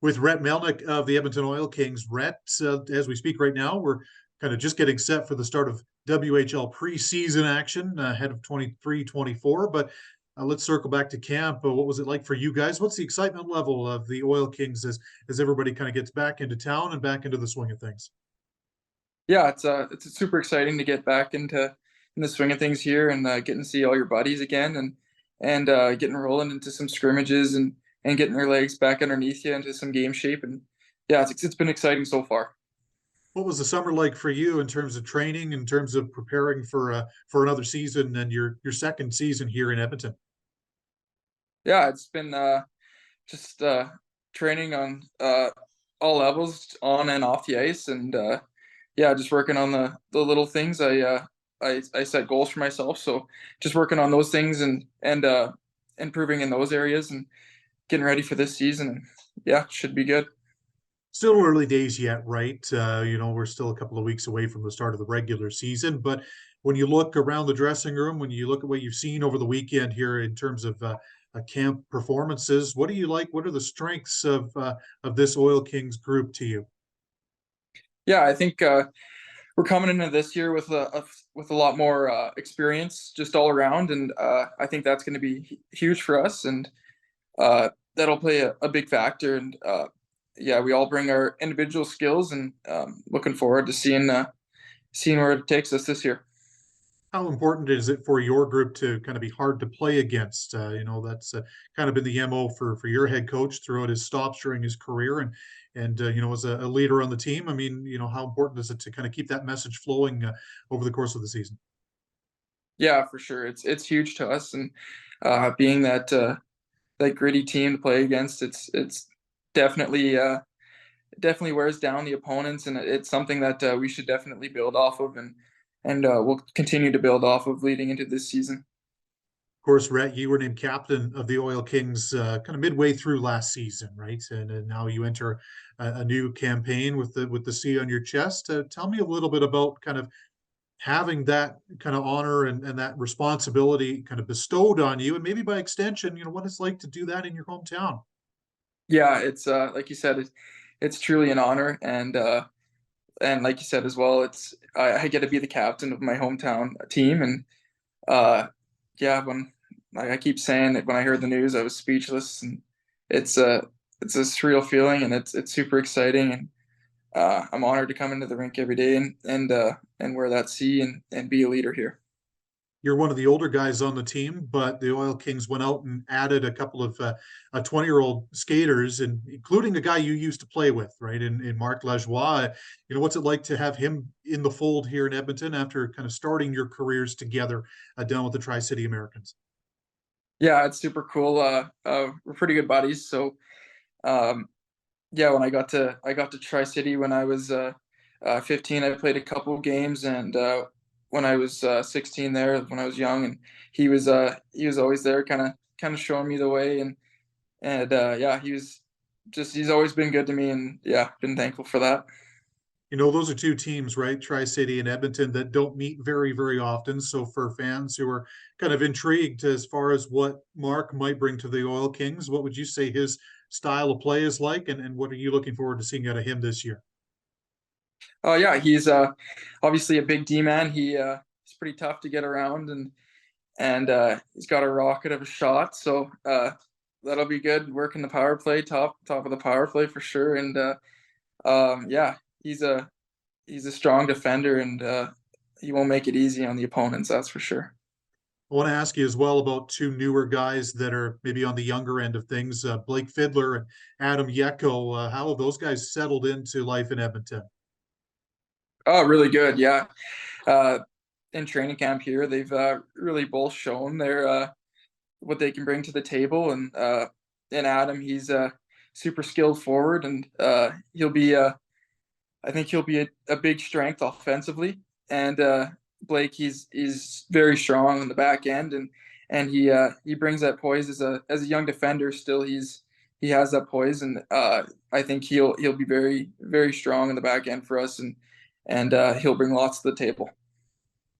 With Rhett Melnyk of the Edmonton Oil Kings. Rhett, as we speak right now, we're kind of just getting set for the start of WHL preseason action ahead of 23-24. But let's circle back to camp. What was it like for you guys? What's the excitement level of the Oil Kings as everybody kind of gets back into town and back into the swing of things? Yeah, it's super exciting to get back in the swing of things here and getting to see all your buddies again and getting rolling into some scrimmages and getting your legs back underneath you into some game shape. And yeah, it's been exciting so far. What was the summer like for you in terms of training, in terms of preparing for another season and your second season here in Edmonton? Yeah, it's been just training on all levels, on and off the ice, and yeah, just working on the little things. I set goals for myself, so just working on those things and improving in those areas and getting ready for this season. And yeah, should be good. Still early days yet, right? We're still a couple of weeks away from the start of the regular season. But when you look around the dressing room, when you look at what you've seen over the weekend here in terms of camp performances, what do you like? What are the strengths of this Oil Kings group to you? Yeah, I think we're coming into this year with a lot more experience just all around, and I think that's going to be huge for us, and that'll play a big factor. And yeah, we all bring our individual skills, and looking forward to seeing where it takes us this year. How important is it for your group to kind of be hard to play against? That's kind of been the MO for your head coach throughout his stops during his career, and as a leader on the team. I mean, how important is it to kind of keep that message flowing over the course of the season? Yeah, for sure, it's huge to us, and being that gritty team to play against, it's definitely definitely wears down the opponents, and it's something that we should definitely build off of, and we'll continue to build off of leading into this season. Of course, Rhett, you were named captain of the Oil Kings kind of midway through last season, right? And now you enter a new campaign with the C on your chest. Tell me a little bit about kind of having that kind of honor and that responsibility kind of bestowed on you, and maybe by extension, what it's like to do that in your hometown. Yeah, it's like you said, it's truly an honor, and like you said as well, I get to be the captain of my hometown team, and uh, yeah, when like I keep saying it, when I heard the news, I was speechless, and it's a it's a surreal feeling, and it's super exciting, and I'm honored to come into the rink every day and wear that C and be a leader here. You're one of the older guys on the team, but the Oil Kings went out and added a couple of 20-year-old skaters, and including a guy you used to play with, right? In Marc Lajoie. What's it like to have him in the fold here in Edmonton after kind of starting your careers together down with the Tri-City Americans? Yeah, it's super cool. We're pretty good buddies, so um, yeah, when I got to Tri City when I was 15, I played a couple of games, and when I was 16 there, when I was young, and he was always there, kind of showing me the way, and yeah, he's always been good to me, and yeah, been thankful for that. Those are two teams, right? Tri-City and Edmonton that don't meet very, very often. So for fans who are kind of intrigued as far as what Mark might bring to the Oil Kings, what would you say his style of play is like, and what are you looking forward to seeing out of him this year? Oh yeah, he's obviously a big D man. He's pretty tough to get around, and he's got a rocket of a shot. So that'll be good. Working the power play, top of the power play for sure. And yeah, he's a strong defender, and he won't make it easy on the opponents. That's for sure. I want to ask you as well about two newer guys that are maybe on the younger end of things, Blake Fiddler and Adam Yeko. How have those guys settled into life in Edmonton? Oh, really good. Yeah. Uh, in training camp here, they've really both shown their what they can bring to the table. And Adam, he's a super skilled forward, and I think he'll be a big strength offensively. And Blake, he's very strong on the back end, and he brings that poise as a young defender. Still, he has that poise, and I think he'll be very very strong in the back end for us, and he'll bring lots to the table.